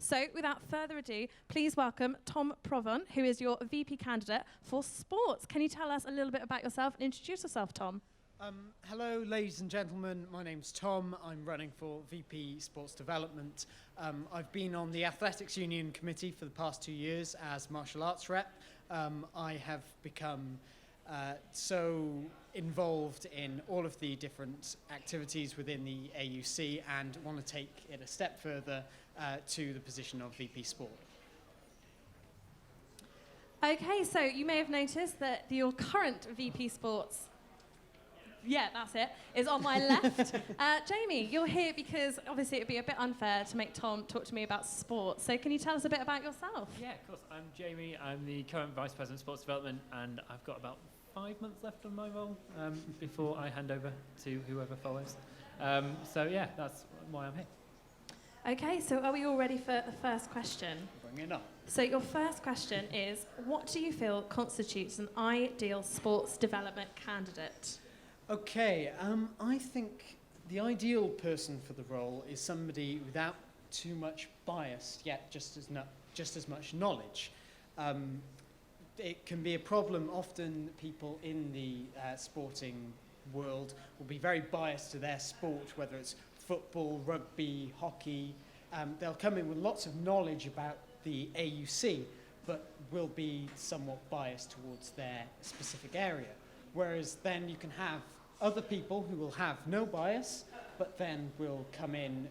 So, without further ado, please welcome Tom Provan, who is your VP candidate for sports. Can you tell us a little bit about yourself and introduce yourself, Tom? Hello, ladies and gentlemen. My name's Tom. I'm running for VP Sports Development. I've been on the Athletics Union Committee for the past 2 years as martial arts rep. I have become so involved in all of the different activities within the AUC and want to take it a step further to the position of VP Sport. Okay, so you may have noticed that your current VP Sports, yeah, that's it, is on my left. Jamie, you're here because obviously it would be a bit unfair to make Tom talk to me about sports. So can you tell us a bit about yourself? Yeah, of course. I'm Jamie. I'm the current Vice President of Sports Development, and I've got about 5 months left on my role before I hand over to whoever follows. So yeah, that's why I'm here. Okay, so are we all ready for the first question? Bring it on. So your first question is, what do you feel constitutes an ideal sports development candidate? Okay, I think the ideal person for the role is somebody without too much bias, yet just as much knowledge. It can be a problem. Often people in the sporting world will be very biased to their sport, whether it's football, rugby, hockey. They'll come in with lots of knowledge about the AUC, but will be somewhat biased towards their specific area. Whereas then you can have other people who will have no bias, but then will come in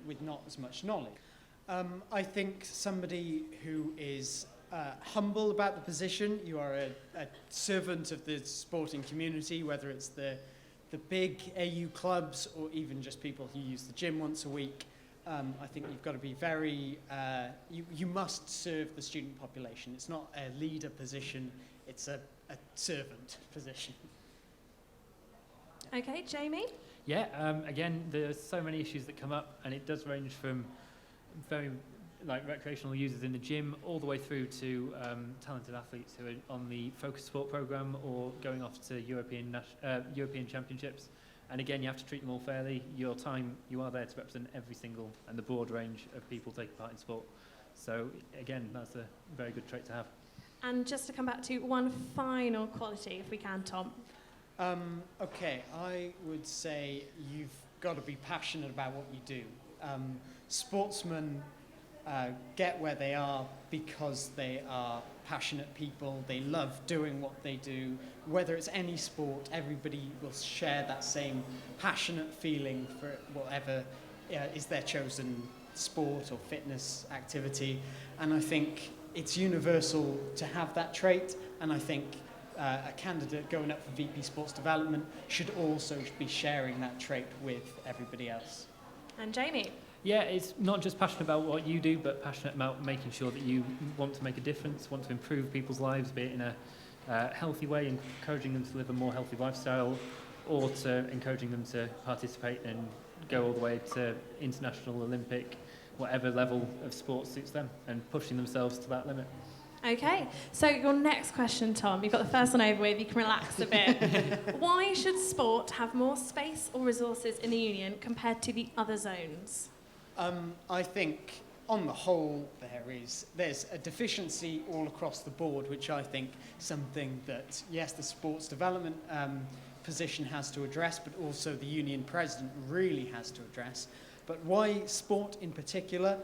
with not as much knowledge. I think somebody who is humble about the position. You are a servant of the sporting community, whether it's the big AU clubs or even just people who use the gym once a week. I think you've got to be very, you must serve the student population. It's not a leader position, it's a servant position. Okay, Jamie? Yeah, again, there's so many issues that come up, and it does range from very recreational users in the gym all the way through to talented athletes who are on the Focus Sport programme or going off to European Championships. And again, you have to treat them all fairly. Your time, you are there to represent every single and the broad range of people taking part in sport. So again, that's a very good trait to have. And just to come back to one final quality, if we can, Tom. Okay, I would say you've got to be passionate about what you do. Sportsmen get where they are because they are passionate people. They love doing what they do. Whether it's any sport, everybody will share that same passionate feeling for whatever is their chosen sport or fitness activity. And I think it's universal to have that trait. And I think a candidate going up for VP Sports Development should also be sharing that trait with everybody else. And Jamie? Yeah, it's not just passionate about what you do, but passionate about making sure that you want to make a difference, want to improve people's lives, be it in a healthy way, encouraging them to live a more healthy lifestyle, or to encouraging them to participate and go all the way to international, Olympic, whatever level of sport suits them, and pushing themselves to that limit. Okay, so your next question, Tom, you've got the first one over with, you can relax a bit. Why should sport have more space or resources in the union compared to the other zones? I think on the whole there's a deficiency all across the board, which I think something that, yes, the sports development position has to address, but also the union president really has to address. But why sport in particular?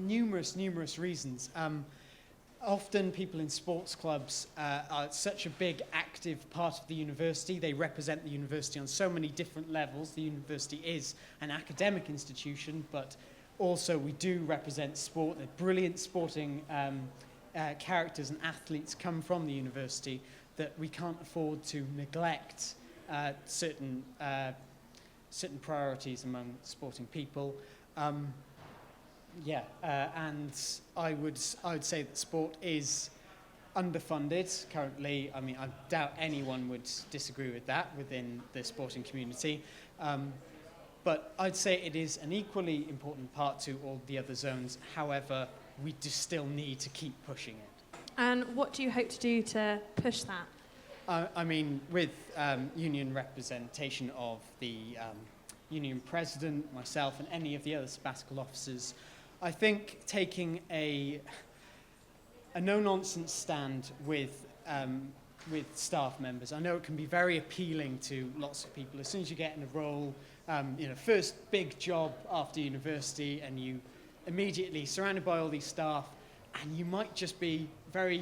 Numerous reasons. Often people in sports clubs are such a big active part of the university. They represent the university on so many different levels. The university is an academic institution, but also we do represent sport. The brilliant sporting characters and athletes come from the university that we can't afford to neglect certain priorities among sporting people. And I would say that sport is underfunded currently. I mean, I doubt anyone would disagree with that within the sporting community. But I'd say it is an equally important part to all the other zones. However, we do still need to keep pushing it. And what do you hope to do to push that? I mean, with union representation of the union president, myself, and any of the other sabbatical officers, I think taking a no-nonsense stand with staff members. I know it can be very appealing to lots of people. As soon as you get in a role, first big job after university, and you immediately surrounded by all these staff, and you might just be very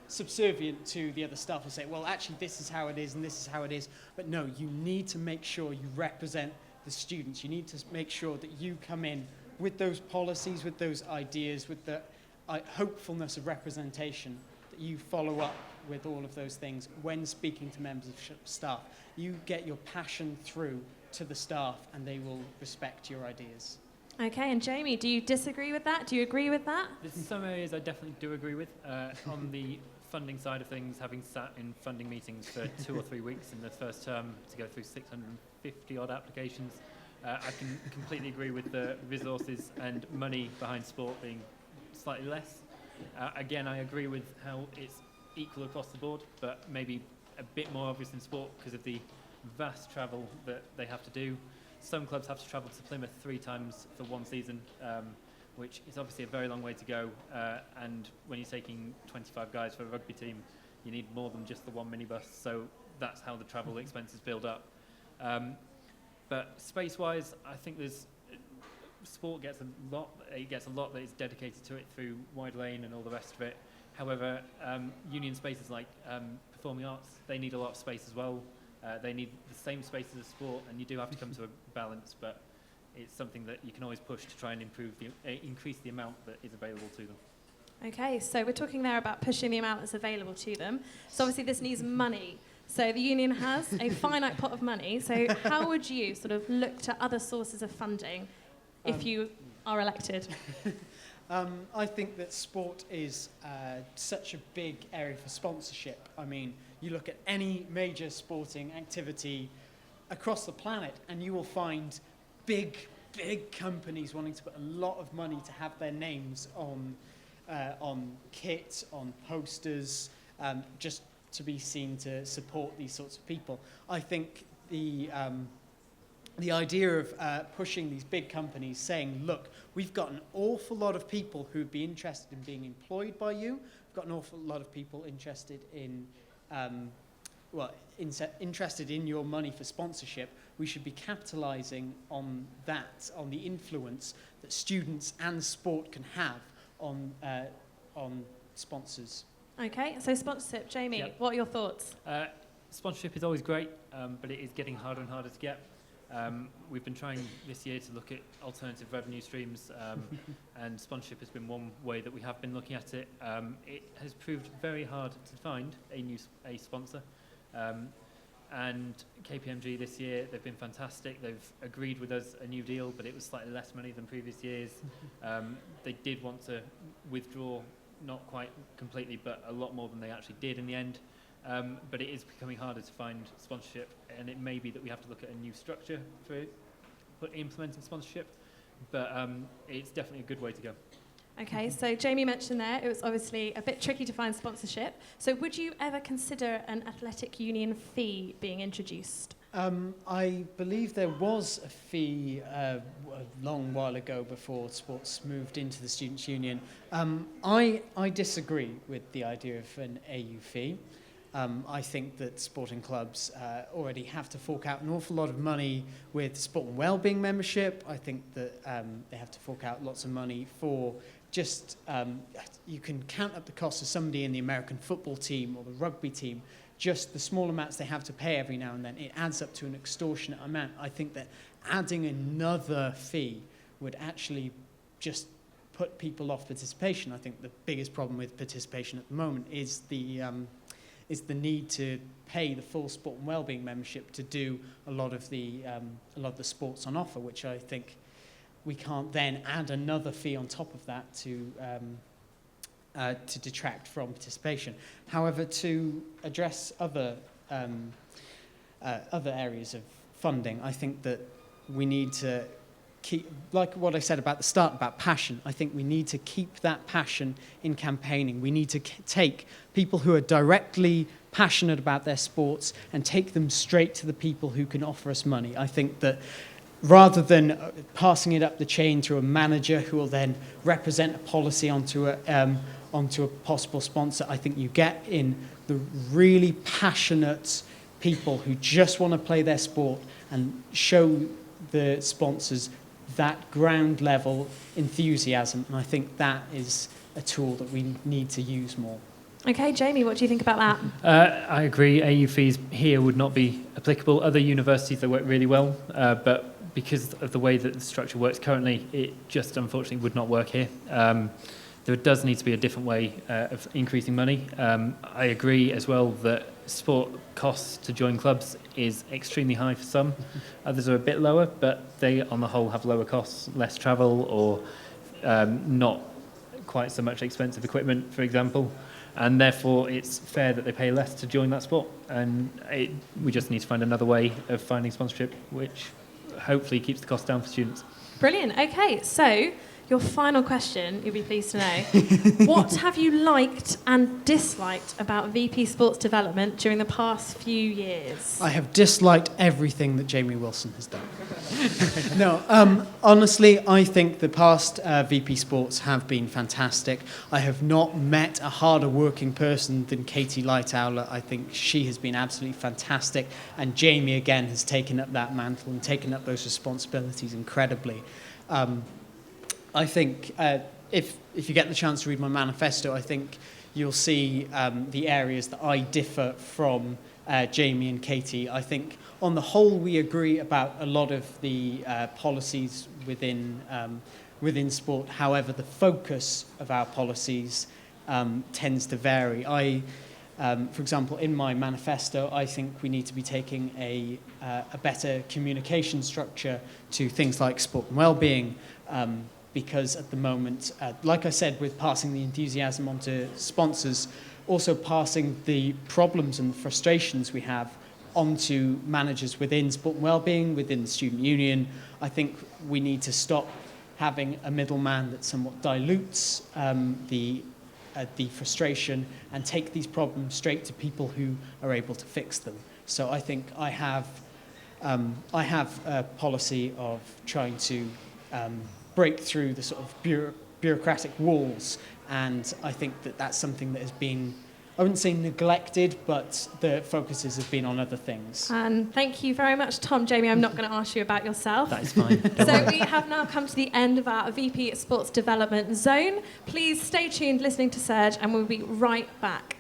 subservient to the other staff and say, well, actually, this is how it is, and this is how it is. But no, you need to make sure you represent the students. You need to make sure that you come in with those policies, with those ideas, with the hopefulness of representation, that you follow up with all of those things when speaking to members of staff. You get your passion through to the staff, and they will respect your ideas. Okay, and Jamie, do you disagree with that? Do you agree with that? There's some areas I definitely do agree with. On the funding side of things, having sat in funding meetings for 2 or 3 weeks in the first term to go through 650 odd applications, I can completely agree with the resources and money behind sport being slightly less. Again, I agree with how it's equal across the board, but maybe a bit more obvious in sport because of the vast travel that they have to do. Some clubs have to travel to Plymouth 3 times for one season, which is obviously a very long way to go. And when you're taking 25 guys for a rugby team, you need more than just the one minibus. So that's how the travel expenses build up. But space-wise, I think sport gets a lot. It gets a lot that is dedicated to it through Wide Lane and all the rest of it. However, union spaces like performing arts, they need a lot of space as well. They need the same space as a sport, and you do have to come to a balance, but it's something that you can always push to try and increase the amount that is available to them. Okay, so we're talking there about pushing the amount that's available to them. So obviously this needs money. So the union has a finite pot of money. So how would you sort of look to other sources of funding if you are elected? I think that sport is such a big area for sponsorship. I mean, you look at any major sporting activity across the planet, and you will find big companies wanting to put a lot of money to have their names on kit, on posters, just to be seen to support these sorts of people. I think the idea of pushing these big companies, saying, look, we've got an awful lot of people who'd be interested in being employed by you. We've got an awful lot of people interested in, interested in your money for sponsorship. We should be capitalising on that, on the influence that students and sport can have on sponsors. Okay, so sponsorship. Jamie, Yep. What are your thoughts? Sponsorship is always great, but it is getting harder and harder to get. We've been trying this year to look at alternative revenue streams, and sponsorship has been one way that we have been looking at it. It has proved very hard to find a sponsor. And KPMG this year, they've been fantastic. They've agreed with us a new deal, but it was slightly less money than previous years. They did want to withdraw, not quite completely, but a lot more than they actually did in the end. But it is becoming harder to find sponsorship, and it may be that we have to look at a new structure for implementing sponsorship, but it's definitely a good way to go. Okay, so Jamie mentioned there it was obviously a bit tricky to find sponsorship. So would you ever consider an athletic union fee being introduced? I believe there was a fee a long while ago before sports moved into the Students' Union. I disagree with the idea of an AU fee. I think that sporting clubs already have to fork out an awful lot of money with sport and wellbeing membership. I think that they have to fork out lots of money for just, you can count up the cost of somebody in the American football team or the rugby team, just the small amounts they have to pay every now and then. It adds up to an extortionate amount. I think that adding another fee would actually just put people off participation. I think the biggest problem with participation at the moment is the need to pay the full sport and wellbeing membership to do a lot of the sports on offer, which I think we can't then add another fee on top of that to detract from participation. However, to address other areas of funding, I think that we need to keep, like what I said about the start about passion, I think we need to keep that passion in campaigning. We need to take people who are directly passionate about their sports and take them straight to the people who can offer us money. I think that rather than passing it up the chain through a manager who will then represent a policy onto a possible sponsor, I think you get in the really passionate people who just want to play their sport and show the sponsors that ground level enthusiasm. And I think that is a tool that we need to use more. Okay, Jamie, what do you think about that? I agree. AU fees here would not be applicable. Other universities, they work really well, but because of the way that the structure works currently, it just unfortunately would not work here. There does need to be a different way of increasing money. I agree as well that sport costs to join clubs is extremely high for some. Others are a bit lower, but they on the whole have lower costs, less travel, or not quite so much expensive equipment, for example. And therefore it's fair that they pay less to join that sport. And we just need to find another way of finding sponsorship which hopefully keeps the cost down for students. Brilliant. Okay, so your final question, you'll be pleased to know. What have you liked and disliked about VP Sports Development during the past few years? I have disliked everything that Jamie Wilson has done. No, honestly, I think the past VP Sports have been fantastic. I have not met a harder working person than Katie Lightowler. I think she has been absolutely fantastic. And Jamie, again, has taken up that mantle and taken up those responsibilities incredibly. I think if you get the chance to read my manifesto, I think you'll see the areas that I differ from Jamie and Katie. I think on the whole we agree about a lot of the policies within sport. However, the focus of our policies tends to vary. For example, in my manifesto, I think we need to be taking a better communication structure to things like sport and well-being. Because at the moment, like I said, with passing the enthusiasm onto sponsors, also passing the problems and the frustrations we have onto managers within sport and wellbeing, within the student union. I think we need to stop having a middleman that somewhat dilutes the frustration and take these problems straight to people who are able to fix them. So I think I have a policy of trying to break through the sort of bureaucratic walls, and I think that that's something that has been, I wouldn't say neglected, but the focuses have been on other things. And thank you very much, Tom. Jamie, I'm not going to ask you about yourself. That is fine. So we have now come to the end of our VP Sports Development Zone. Please stay tuned listening to Surge and we'll be right back.